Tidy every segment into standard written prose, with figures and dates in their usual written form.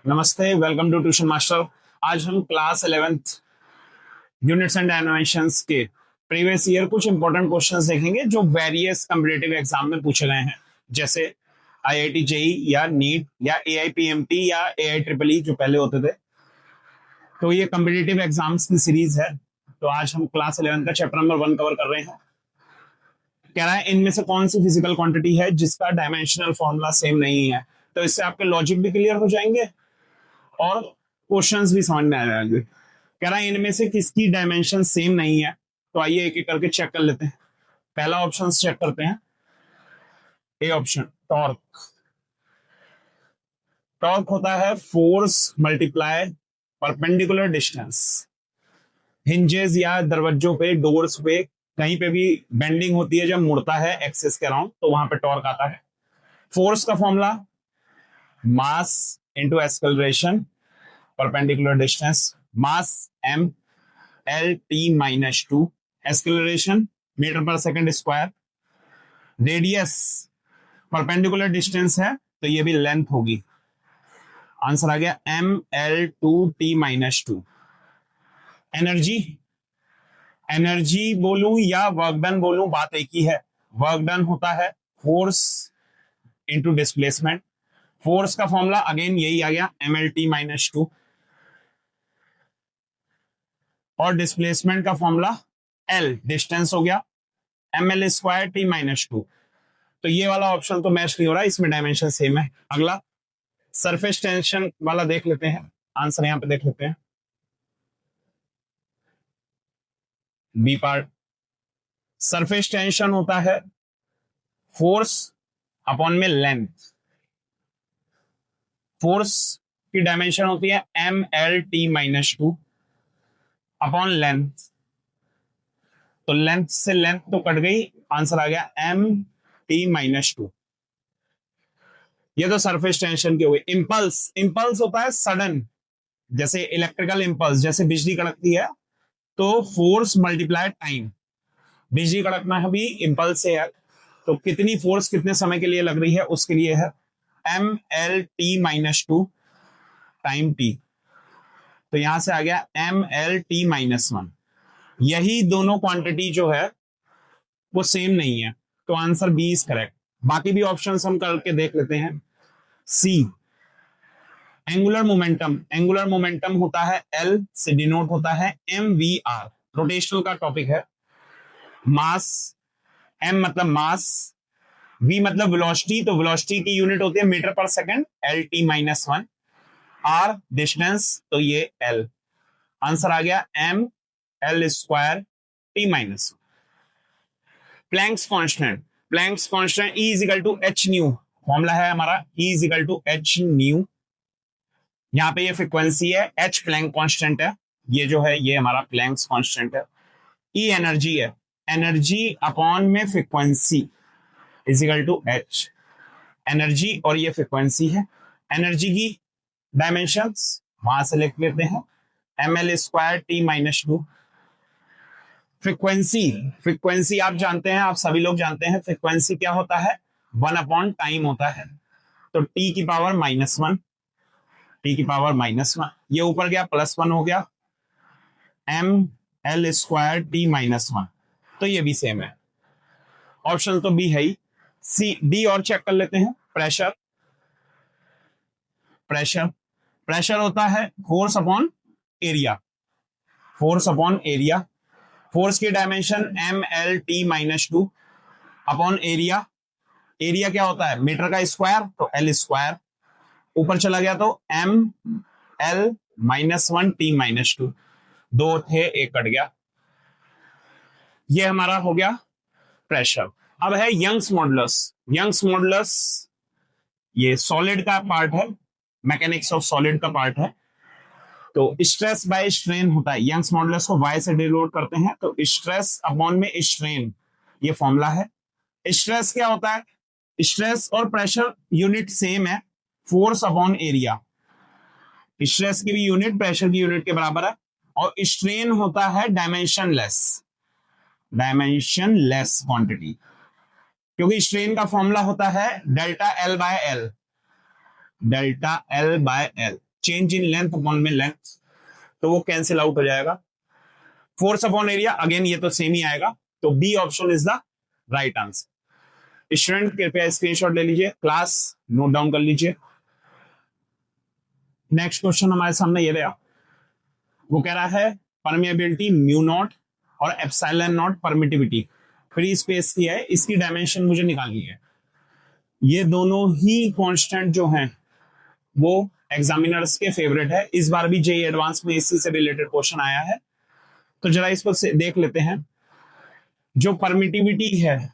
नमस्ते, welcome to tuition master. आज हम class 11th units and dimensions के प्रीवियस ईयर कुछ इंपॉर्टेंट क्वेश्चंस देखेंगे जो वेरियस कॉम्पिटिटिव एग्जाम में पूछे गए हैं, जैसे आईआईटी जेई या नीट या एआईपीएमटी या एआई ट्रिपल ई जो पहले होते थे। तो ये कॉम्पिटिटिव एग्जाम्स की सीरीज है। तो आज हम क्लास 11 का चैप्टर नंबर 1 कवर कर रहे हैं। कह रहा है इनमें से कौन सी फिजिकल क्वांटिटी है जिसका डायमेंशनल फॉर्मूला सेम नहीं है। तो इससे आपके लॉजिक भी क्लियर हो जाएंगे और क्वेश्चंस भी समझ में आ जाएंगे। कह रहा है इनमें से किसकी डायमेंशन सेम नहीं है। तो आइए एक एक करके चेक कर लेते हैं। पहला ऑप्शन चेक करते हैं, ए ऑप्शन, टॉर्क। टॉर्क होता है force multiply perpendicular distance. Hinges या दरवाजों पे, डोर्स पे, कहीं पे भी बेंडिंग होती है जब मुड़ता है एक्सिस के अराउंड, तो वहां पे टॉर्क आता है। फोर्स का formula mass into acceleration perpendicular distance, mass m l t-2, acceleration metre पर second square, radius perpendicular distance है तो ये भी लेंथ होगी। आंसर आ गया ml2t-2। एनर्जी, एनर्जी बोलूं या वर्क डन बोलूं बात एक ही है। वर्क डन होता है फोर्स इंटू डिस्प्लेसमेंट। फोर्स का फॉर्मूला अगेन यही आ गया mlt-2 और डिस्प्लेसमेंट का फॉर्मूला L डिस्टेंस हो गया ml²t-2। तो ये वाला ऑप्शन तो मैच नहीं हो रहा, इसमें डायमेंशन सेम है। अगला सरफेस टेंशन वाला देख लेते हैं। आंसर यहां पे देख लेते हैं, बी पार्ट। सरफेस टेंशन होता है फोर्स अपॉन में लेंथ। फोर्स की डायमेंशन होती है mlt-2 अपॉन लेंथ। तो लेंथ से लेंथ तो कट गई, आंसर आ गया mt-2। ये तो सरफेस टेंशन की हो गई। इंपल्स, इंपल्स होता है सडन, जैसे इलेक्ट्रिकल इंपल्स, जैसे बिजली कड़कती है तो फोर्स मल्टीप्लाई टाइम। बिजली कड़कना है भी इंपल्स है, तो कितनी फोर्स कितने समय के लिए लग रही है उसके लिए है mlt-2 टाइम t। तो यहां से आ गया mlt-1। यही दोनों क्वांटिटी जो है वो सेम नहीं है, तो आंसर बी इज करेक्ट। बाकी भी ऑप्शंस हम करके देख लेते हैं। सी, एंगुलर मोमेंटम। एंगुलर मोमेंटम होता है L से डिनोट होता है mvr, रोटेशनल का टॉपिक है। मास, m मतलब मास, v मतलब वेलोसिटी, तो वेलोसिटी की यूनिट होती है मीटर पर सेकंड lt-1, r डिस्टेंस, तो ये L। आंसर आ गया ml²t-1। Planck's constant, Planck's constant E is equal to h nu, formula है हमारा E is equal to h nu. यहाँ पे ये फ्रीक्वेंसी है, H प्लैंक कांस्टेंट है, ये जो है ये हमारा प्लैंक्स कांस्टेंट है। E एनर्जी है, एनर्जी अपॉन में frequency is equal to H। Energy और ये फ्रीक्वेंसी है। एनर्जी की डायमेंशंस वहां से लिख लेते हैं, ml²t-2। फ्रीक्वेंसी, फ्रीक्वेंसी आप जानते हैं, आप सभी लोग जानते हैं फ्रीक्वेंसी क्या होता है, 1 अपॉन टाइम होता है। तो t की पावर -1, t की पावर -1, ये ऊपर गया +1 हो गया ml²t-1। तो ये भी सेम है, ऑप्शन तो बी है ही। सी, डी और चेक कर लेते हैं। प्रेशर, प्रेशर, प्रेशर होता है force upon area. Force upon area, force की dimension mlt-2 upon area. Area क्या होता है, मीटर का स्क्वायर, तो L²। ऊपर चला गया तो ml-1t-2, दो थे एक कट गया। ये हमारा हो गया प्रेशर। अब है यंग्स मॉडुलस। यंग्स मॉडुलस ये सॉलिड का पार्ट है, मैकेनिक्स ऑफ सॉलिड का पार्ट है। तो स्ट्रेस बाय स्ट्रेन होता है, यंग्स मॉडुलस को y से डिनोट करते हैं, तो स्ट्रेस अपॉन में स्ट्रेन, ये फॉर्मूला है। स्ट्रेस क्या होता है, स्ट्रेस और प्रेशर यूनिट सेम है, फोर्स अपॉन एरिया। स्ट्रेस की भी यूनिट प्रेशर की यूनिट के बराबर है। और स्ट्रेन होता है डायमेंशनलेस, डायमेंशनलेस क्वांटिटी, क्योंकि स्ट्रेन का फॉर्मूला होता है delta L by L, delta L by L। Change in length upon में लेंथ, तो वो कैंसिल आउट हो जाएगा। फोर्स अपॉन एरिया, अगेन ये तो सेम ही आएगा, तो b option is the right answer. Student कृपया स्क्रीनशॉट ले लीजिए, क्लास नोट डाउन कर लीजिए। नेक्स्ट क्वेश्चन हमारे सामने ये रहा, वो कह रहा है परमिएबिलिटी म्यू नॉट और epsilon not permittivity free space की है, इसकी डायमेंशन मुझे निकालनी है। ये दोनों ही कांस्टेंट जो हैं वो एग्जामिनर्स के फेवरेट है, इस बार भी जेईई एडवांस में इसी से रिलेटेड क्वेश्चन आया है। तो जरा इसको देख लेते हैं। जो परमिटिविटी है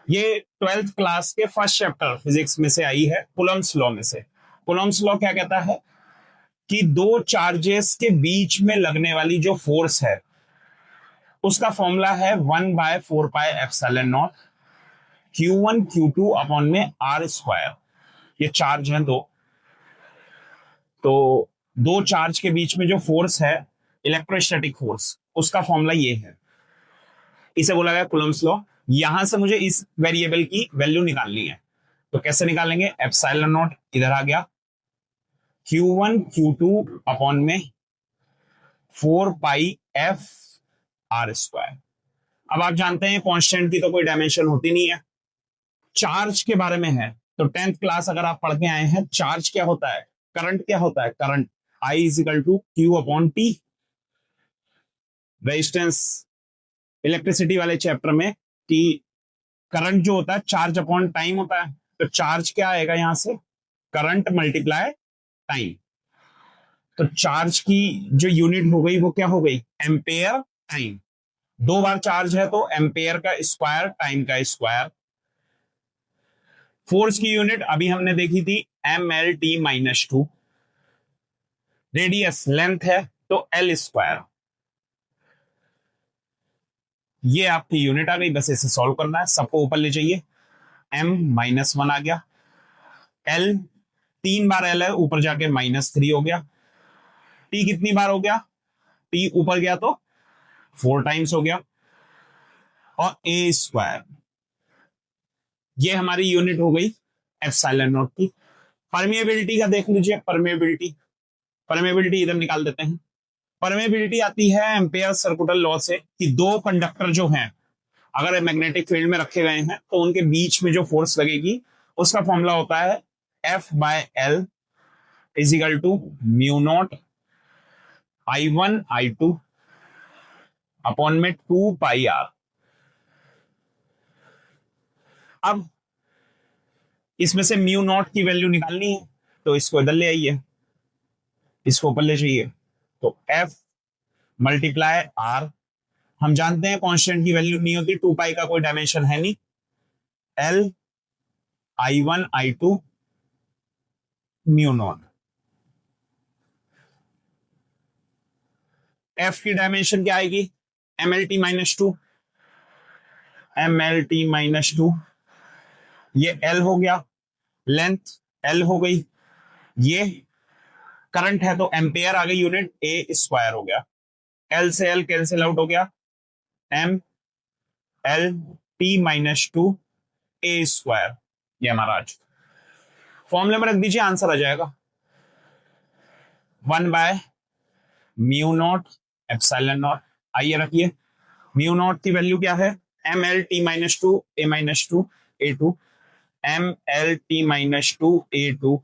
ये 12th क्लास के फर्स्ट चैप्टर फिजिक्स में से आई है, कूलम्ब्स लॉ में से। कूलम्ब्स लॉ क्या कहता है कि दो चार्जेस के बीच में लगने वाली जो फोर्स है उसका फॉर्मूला है 1/4πε0 Q1 Q2 अपॉन में R²। ये चार्ज है दो, तो दो चार्ज के बीच में जो फोर्स है इलेक्ट्रोस्टैटिक फोर्स, उसका फॉर्मूला ये है, इसे बोला गया कूलम्ब्स लॉ। यहां से मुझे इस वेरिएबल की वैल्यू निकालनी है, तो कैसे निकालेंगे? एप्सिलॉन नॉट इधर आ गया, Q1 Q2 अपॉन में 4πfR²। अब आप जानते हैं कांस्टेंट की तो कोई डायमेंशन होती नहीं है। चार्ज के बारे में है तो 10th क्लास अगर आप पढ़ के आए हैं, चार्ज क्या होता है, करंट क्या होता है, current I is equal to Q upon T। Resistance electricity वाले चैप्टर में कि करंट जो होता है चार्ज अपॉन टाइम होता है, तो चार्ज क्या आएगा यहां से, करंट मल्टीप्लाई टाइम। तो चार्ज की जो यूनिट हो गई वो क्या हो गई, एम्पेयर टाइम। दो बार चार्ज है तो एम्पेयर का स्क्वायर टाइम का स्क्वायर। फोर्स की यूनिट अभी हमने देखी थी MLT-2, रेडियस लेंथ है तो L²। ये आपकी यूनिट आ गई, बस इसे सॉल्व करना है, सबको ऊपर ले जाइए। M-1 आ गया, L 3 बार L है, ऊपर जाके -3 हो गया। T कितनी बार हो गया, T ऊपर गया तो 4 टाइम्स हो गया, और A²। ये हमारी यूनिट हो गई एप्सिलॉन नॉट की। परमिएबिलिटी का देख लीजिए, परमिएबिलिटी इधर निकाल देते हैं। परमिएबिलिटी आती है एम्पेयर सर्कुलर लॉ से कि दो कंडक्टर जो हैं अगर मैग्नेटिक फील्ड में रखे गए हैं तो उनके बीच में जो फोर्स लगेगी उसका फॉर्मूला होता है F/L is equal to mu naught I1 I2 upon में 2πr। अब इसमें से म्यू नॉट की वैल्यू निकालनी है, तो इसको इधर ले आइए, इसको ऊपर ले जाइए, तो F मल्टीप्लाई R। हम जानते हैं कांस्टेंट की वैल्यू नहीं होती, 2π का कोई डायमेंशन है नहीं, L I1 I2 mu naught. F की डायमेंशन क्या आएगी, MLT-2, MLT-2। ये L हो गया, लेंथ L हो गई, ये करंट है तो एम्पेयर आ गई यूनिट, A² हो गया। L से L कैंसिल आउट हो गया, MLT-2 A²। ये हमारा आज फॉर्मूले में रख दीजिए, आंसर आ जाएगा 1/म्यू नॉट एप्सिलॉन नॉट। आइए रखिए, म्यू नॉट की वैल्यू क्या है, MLT-2 A-2 A2, MLT-2 A2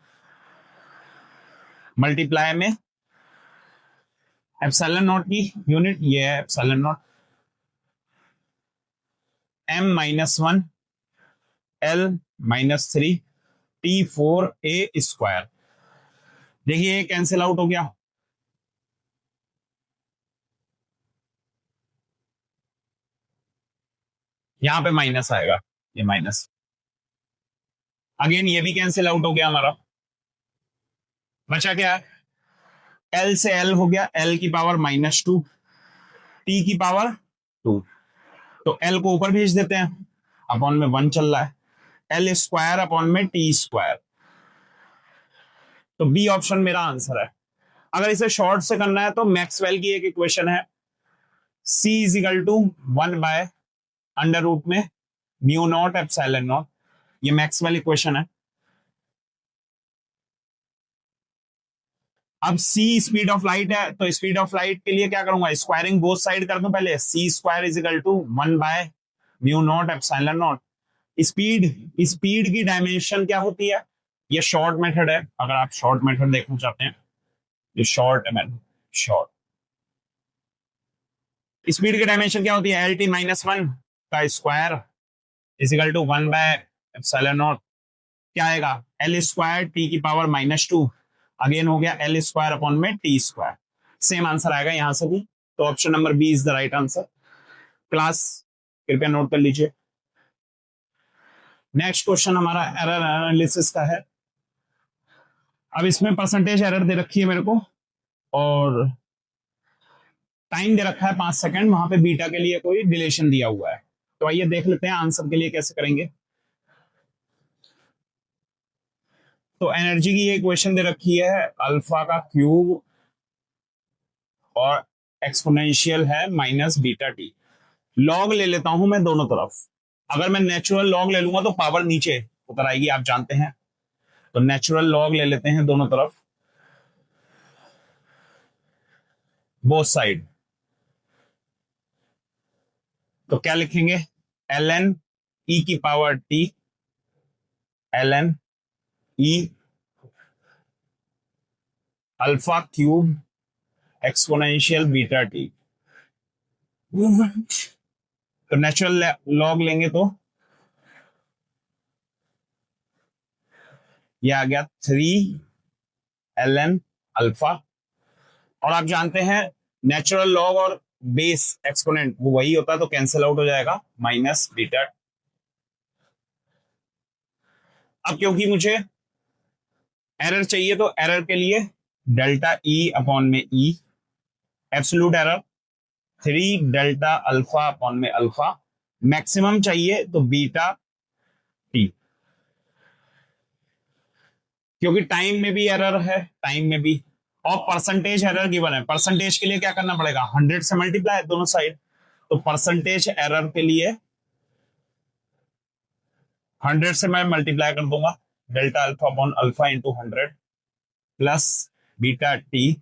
multiply में एप्सिलॉन नॉट की यूनिट ये है epsilon not, M-1 L-3 T4 A²। देखिए कैंसिल आउट हो गया, यहां पे माइनस आएगा, ये माइनस, अगेन ये भी कैंसिल आउट हो गया हमारा। बचा क्या है, L से L हो गया, L की पावर -2, T की पावर 2, तो L को ऊपर भेज देते हैं, अपॉन में 1 चल रहा है, L² अपॉन में T²। तो बी ऑप्शन मेरा आंसर है। अगर इसे शॉर्ट से करना है तो मैक्सवेल की एक इक्वेशन है, C इजिकल टू 1/√, में म्यू नॉट एप्सिलॉन नॉट, ये मैक्सवेल इक्वेशन है। अब c स्पीड ऑफ लाइट है, तो स्पीड ऑफ लाइट के लिए क्या करूंगा, स्क्वायरिंग बोथ साइड कर दूं पहले, c square is equal to 1/μ0 ε0। Speed, speed की डायमेंशन क्या होती है, ये शॉर्ट मेथड है, अगर आप शॉर्ट मेथड देखना चाहते हैं, ये शॉर्ट मेथड, शॉर्ट स्पीड की डायमेंशन क्या होती है, LT-1 का स्क्वायर इज इक्वल टू 1/ε0। क्या आएगा, L स्क्वायर टी की पावर -2, अगेन हो गया L स्क्वायर अपॉन में टी स्क्वायर। सेम आंसर आएगा यहां से भी, तो option number b is the right answer. Class कृपया नोट कर लीजिए। नेक्स्ट क्वेश्चन हमारा एरर एनालिसिस का है। अब इसमें परसेंटेज एरर दे रखी है मेरे को, और टाइम दे रखा है 5 सेकंड, वहां पे बीटा के लिए कोई डिलेशन दिया हुआ है। तो आइए देख लेते हैं आंसर के लिए कैसे करेंगे। तो एनर्जी की ये इक्वेशन दे रखी है, अल्फा का क्यूब और एक्सपोनेंशियल है माइनस बीटा टी। लॉग ले लेता हूं मैं दोनों तरफ। अगर मैं नेचुरल लॉग ले लूंगा तो पावर नीचे उतर आएगी, आप जानते हैं, तो नेचुरल लॉग ले लेते हैं दोनों तरफ, बोथ साइड। तो क्या लिखेंगे, ln e की power t, ln e alpha cube exponential beta T. तो नेचुरल लॉग लेंगे तो ये आ गया 3 ln अल्फा, और आप जानते हैं नेचुरल लॉग और बेस एक्सपोनेंट वो वही होता है, तो कैंसिल आउट हो जाएगा, माइनस बीटा। अब क्योंकि मुझे एरर चाहिए, तो एरर के लिए डेल्टा ई अपॉन में E, absolute error 3 delta alpha upon में अल्फा, मैक्सिमम चाहिए तो बीटा टी, क्योंकि टाइम में भी एरर है, टाइम में भी, और परसेंटेज एरर गिवन है। परसेंटेज के लिए क्या करना पड़ेगा, 100 से मल्टीप्लाई दोनों साइड, तो परसेंटेज एरर के लिए 100 से मैं मल्टीप्लाई कर दूंगा, delta alpha upon alpha into 100 plus beta T,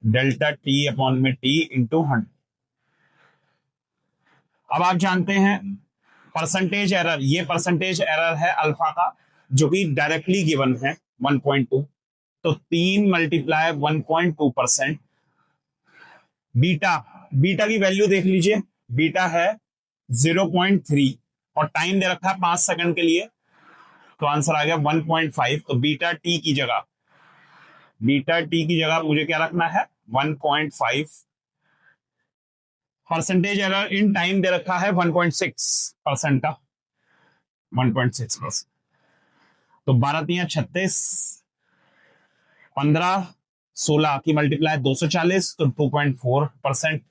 delta T upon में टी इंटू 100। अब आप जानते हैं परसेंटेज एरर, ये परसेंटेज एरर है अल्फा का, जो कि डायरेक्टली गिवन है 1.2, तो 3 मल्टीप्लाई 1.2%। बीटा, बीटा की वैल्यू देख लीजिए, बीटा है 0.3 और टाइम दे रखा है 5 सेकंड के लिए, तो आंसर आ गया 1.5। तो बीटा टी की जगह, बीटा टी की जगह मुझे क्या रखना है, 1.5। परसेंटेज एरर इन टाइम दे रखा है 1.6% का, 1.6%। तो 12 3 36, 15 16 की मल्टीप्लाई 240, तो 2.4%।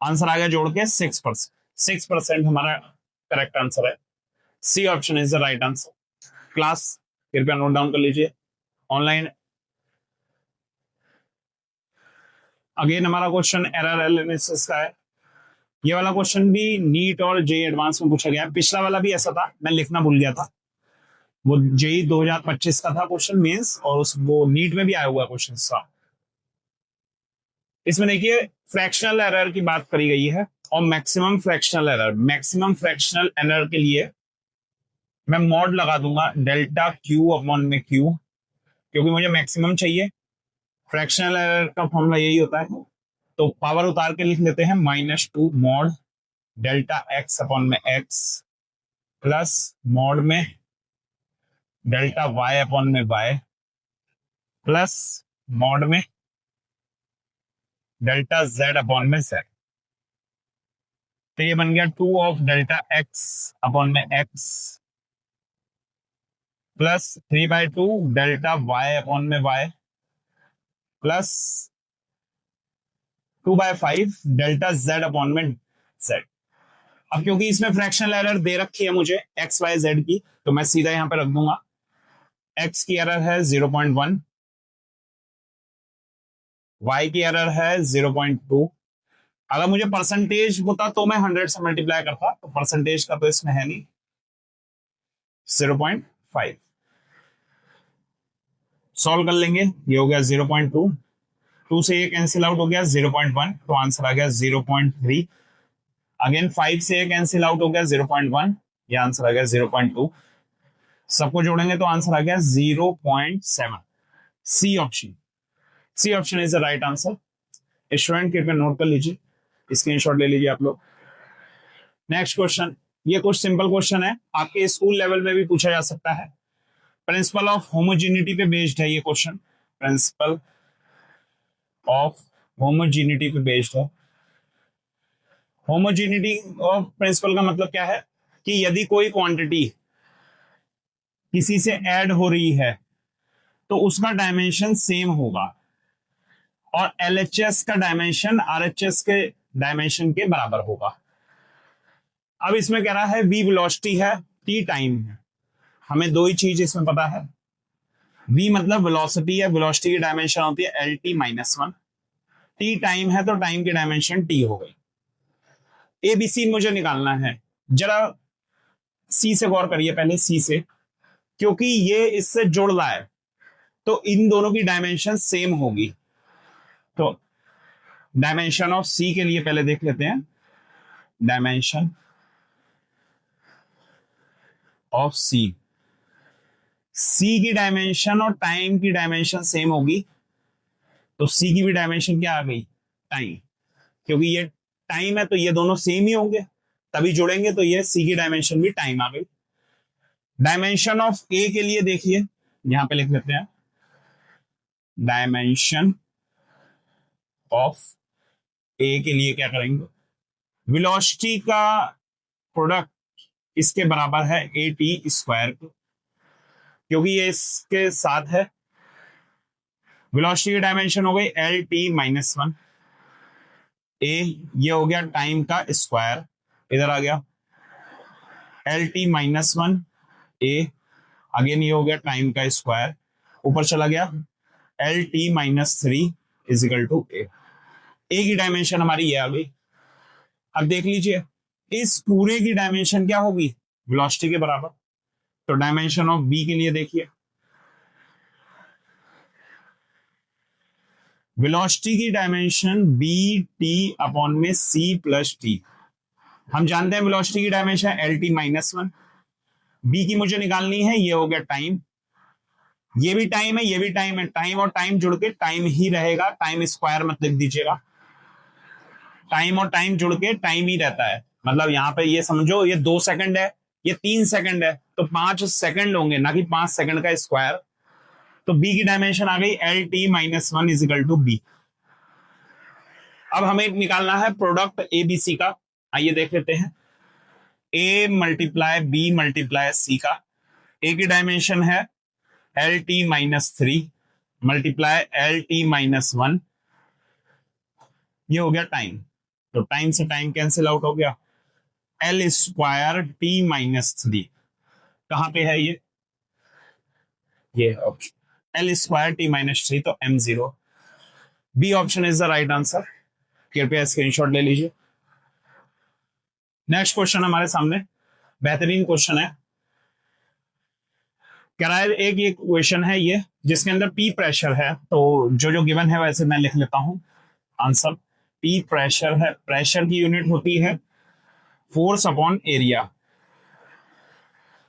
आंसर आ गया जोड़ के 6%। 6% हमारा करेक्ट आंसर है, c option is the right answer. Class कृपया नोट डाउन कर लीजिए ऑनलाइन। अगेन हमारा क्वेश्चन एरर एनालिसिस का है। ये वाला क्वेश्चन भी नीट और जेई एडवांस में पूछा गया है, पिछला वाला भी ऐसा था, मैं लिखना भूल गया था, वो जेई 2025 का था क्वेश्चन मेंस, और उस वो नीट में भी आया हुआ क्वेश्चन था। इसमें देखिए फ्रैक्शनल एरर की बात करी गई है, और maximum fractional error, maximum fractional error के लिए मैं मॉड लगा दूंगा डेल्टा क्यू अपॉन में क्यू, क्योंकि मुझे मैक्सिमम चाहिए। फ्रैक्शनल एरर का फॉर्मूला यही होता है, तो पावर उतार के लिख लेते हैं, -2 मॉड डेल्टा एक्स अपॉन में एक्स प्लस मॉड में डेल्टा वाई अपॉन में वाई प्लस मॉड में डेल्टा जेड अपॉन में जेड। तो ये बन गया 2 ऑफ डेल्टा एक्स अपॉन में X plus 3/2 delta Y upon में Y plus 2/5 delta Z upon में जेड। अब क्योंकि इसमें फ्रैक्शनल एरर दे रखी है मुझे एक्स वाई जेड की, तो मैं सीधा यहां पर रख दूंगा, एक्स की एरर है 0.1, वाई की एरर है 0.2। अगर मुझे परसेंटेज होता तो मैं 100 से मल्टीप्लाई करता, तो परसेंटेज का तो इसमें है नहीं, 0.5। सॉल्व कर लेंगे। ये हो गया 0.2, 2 से ये कैंसिल आउट हो गया 0.1, तो आंसर आ गया 0.3। अगेन 5 से ये कैंसिल आउट हो गया 0.1, ये आंसर आ गया 0.2। सबको जोड़ेंगे तो आंसर आ गया 0.7। C option, c option is the right answer. Student कृपया नोट कर लीजिए, स्क्रीनशॉट ले लीजिए आप लोग। नेक्स्ट क्वेश्चन, ये कुछ सिंपल क्वेश्चन है, आपके स्कूल लेवल में भी पूछा जा सकता है। प्रिंसिपल ऑफ होमोजेनिटी पे बेस्ड है ये क्वेश्चन, प्रिंसिपल ऑफ होमोजेनिटी पे बेस्ड है। होमोजेनिटी ऑफ प्रिंसिपल का मतलब क्या है कि यदि कोई क्वांटिटी किसी से ऐड हो रही है तो उसका डायमेंशन सेम होगा और एलएचएस का डायमेंशन आरएचएस के डायमेंशन के बराबर होगा। अब इसमें कह रहा है v वेलोसिटी है, t टाइम है। हमें दो ही चीज इसमें पता है, v मतलब वेलोसिटी है, वेलोसिटी की डायमेंशन होती है LT-1, t टाइम है तो टाइम की डायमेंशन t हो गई। ABC मुझे निकालना है, जरा C से गौर करिए पहले, C से, क्योंकि ये इससे जुड़ रहा है तो इन दोनों की डायमेंशन सेम होगी। तो डायमेंशन ऑफ C के लिए पहले देख लेते हैं, डायमेंशन ऑफ C, C की डायमेंशन और टाइम की डायमेंशन सेम होगी, तो C की भी डायमेंशन क्या आ गई, टाइम। क्योंकि ये टाइम है तो ये दोनों सेम ही होंगे, तभी जुड़ेंगे, तो ये C की डायमेंशन भी टाइम आ गई। डायमेंशन ऑफ A के लिए देखिए, यहां पे लिख लेते हैं, डायमेंशन ऑफ A के लिए क्या करेंगे, वेलोसिटी का प्रोडक्ट इसके बराबर है AT², क्योंकि ये इसके साथ है। वेलोसिटी की डायमेंशन हो गई LT-1, ये हो गया टाइम का स्क्वायर, इधर आ गया LT-1 अगेन ये हो गया टाइम का स्क्वायर, ऊपर चला गया LT-3 इजिकल टू A की डायमेंशन हमारी ये आ गई। अब देख लीजिए इस पूरे की डायमेंशन क्या होगी, वेलोसिटी के बराबर। तो डायमेंशन ऑफ B के लिए देखिए, वेलोसिटी की डायमेंशन BT में C+T। हम जानते हैं वेलोसिटी की डायमेंशन LT-1, B की मुझे निकालनी है, ये हो गया टाइम, ये भी टाइम है, ये भी टाइम है, टाइम और टाइम जुड़ के टाइम ही रहेगा, टाइम स्क्वायर मत लिख दीजिएगा, टाइम और टाइम जुड़ के टाइम ही रहता है। मतलब यहाँ पे ये समझो ये 2 सेकंड है, ये 3 सेकंड है, तो 5 सेकंड होंगे, ना कि 5 सेकंड का स्क्वायर। तो B की डायमेंशन आ गई LT-1 इजिकल टू B। अब हमें निकालना है प्रोडक्ट ABC का, आइए देख लेते हैं, A multiply B multiply C का। A की डायमेंशन है LT-3 मल्टीप्लाई LT-1, ये हो गया टाइम, तो टाइम से टाइम कैंसिल आउट हो गया, L²T-3 कहां पे है ये ऑप्शन L²T-3, तो M0। B option is the right answer, कृपया स्क्रीनशॉट ले लीजिए। नेक्स्ट क्वेश्चन हमारे सामने बेहतरीन क्वेश्चन है, कह रहा है एक ये क्वेश्चन है ये जिसके अंदर P प्रेशर है, तो जो गिवन है वैसे मैं लिख लेता हूं आंसर। P प्रेशर है, प्रेशर की यूनिट होती है फोर्स अपॉन एरिया,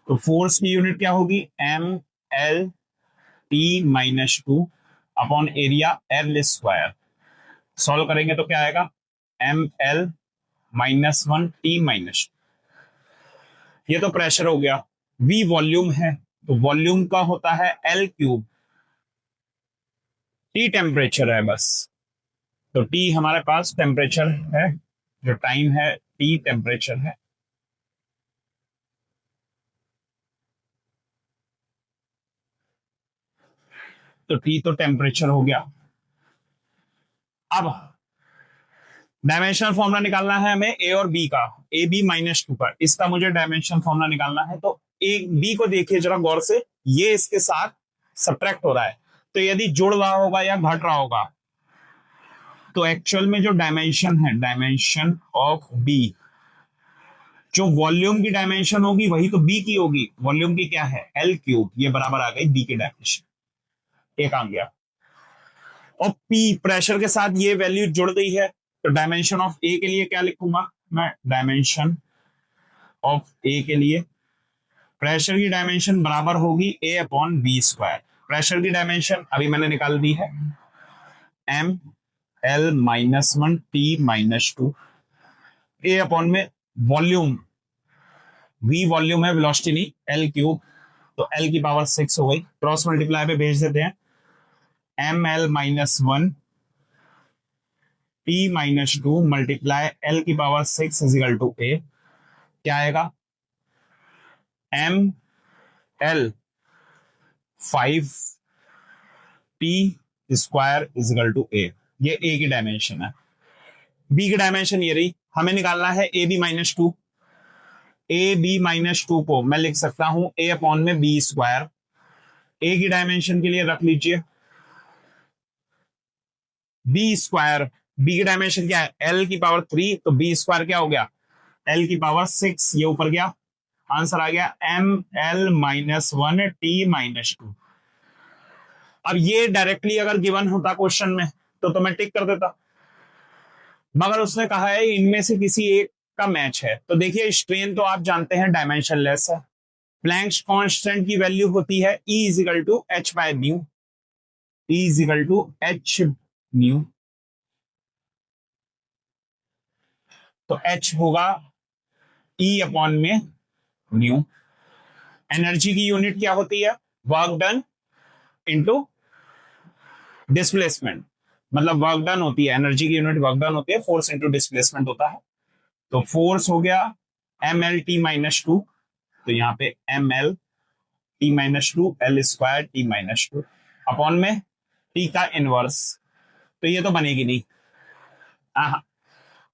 तो फोर्स की यूनिट क्या होगी MLT-2 upon area L²। Solve करेंगे तो क्या आएगा ML-1T-, ये तो प्रेशर हो गया। V वॉल्यूम है, तो वॉल्यूम का होता है L³, T टेम्परेचर है बस, तो T हमारे पास टेम्परेचर है, जो टाइम है T टेम्परेचर है। तो T तो टेम्परेचर हो गया। अब डायमेंशनल फॉर्मूला निकालना है हमें A और B का, AB-2 का, इसका मुझे डायमेंशन फॉर्मूला निकालना है। तो A B को देखिए जरा गौर से, ये इसके साथ सब्ट्रैक्ट हो रहा है, तो यदि जुड़ रहा होगा या घट रहा होगा, तो एक्चुअल में जो डायमेंशन है, डायमेंशन ऑफ B, जो वॉल्यूम की डायमेंशन होगी वही तो B की होगी, वॉल्यूम की क्या है L³, ये बराबर आ गई B की डायमेंशन। एक आ गया। और पी प्रेशर के साथ ये वैल्यू जुड़ गई है, तो डायमेंशन ऑफ ए के लिए क्या लिखूंगा मैं, डायमेंशन ऑफ ए के लिए प्रेशर की डायमेंशन बराबर होगी A upon B square. Pressure की डायमेंशन अभी मैंने निकाल दी है, M L minus one T minus two, A upon में वॉल्यूम, वी वॉल्यूम है, वेलोसिटी नहीं, एल क्यूब, तो एल की पावर 6 हो गई, क्रॉस मल्टीप्लाई पे भेज देते हैं, M L minus one T minus two multiply L की पावर 6 इजिकल टू ए, क्या आएगा, M L 5 T square is equal to ए, ये ए की डायमेंशन है। बी की डायमेंशन ये रही, हमें निकालना है a b minus two. A b minus two को मैं लिख सकता हूं ए अपॉन में बी स्क्वायर। ए की डायमेंशन के लिए रख लीजिए बी स्क्वायर, बी की डायमेंशन क्या है, एल की पावर 3, तो बी स्क्वायर क्या हो गया, एल की पावर 6, ये ऊपर गया, आंसर आ गया M L minus one T minus two. अब ये डायरेक्टली अगर गिवन होता क्वेश्चन में तो मैं टिक कर देता, मगर उसने कहा है इनमें से किसी एक का मैच है। तो देखिए स्ट्रेन तो आप जानते हैं डायमेंशनलेस है, प्लैंक्स कांस्टेंट की वैल्यू होती है E is equal to h by nu, E is equal to h nu, तो H होगा E अपॉन में न्यू। एनर्जी की यूनिट क्या होती है, वर्क डन इनटू डिस्प्लेसमेंट, मतलब वर्क डन होती है, एनर्जी की यूनिट वर्क डन होती है, फोर्स इनटू डिस्प्लेसमेंट होता है। तो फोर्स हो गया M L T minus two, तो यहाँ पे M L T minus two L square T minus two upon में टी का इनवर्स, तो ये तो बनेगी नहीं।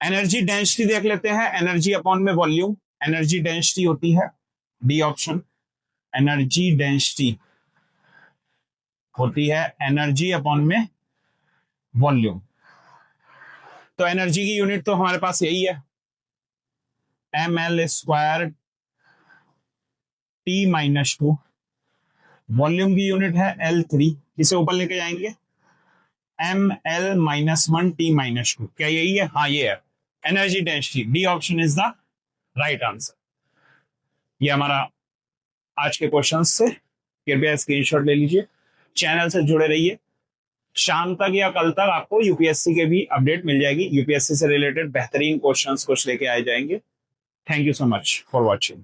एनर्जी डेंसिटी देख लेते हैं, एनर्जी अपॉन में वॉल्यूम, एनर्जी डेंसिटी होती है डी ऑप्शन, एनर्जी डेंसिटी होती है एनर्जी अपॉन में वॉल्यूम। तो एनर्जी की यूनिट तो हमारे पास यही है, M L square T minus two, volume की यूनिट है L3, इसे ऊपर लेके जाएंगे M L minus one T minus two, क्या यही है, हाँ ये है energy density, D option is the right answer. ये हमारा आज के क्वेश्चन से, कृपया स्क्रीनशॉट ले लीजिए, चैनल से जुड़े रहिए, शाम तक या कल तक आपको यूपीएससी के भी अपडेट मिल जाएगी, यूपीएससी से रिलेटेड बेहतरीन क्वेश्चंस कुछ लेके आए जाएंगे। Thank you so much for watching.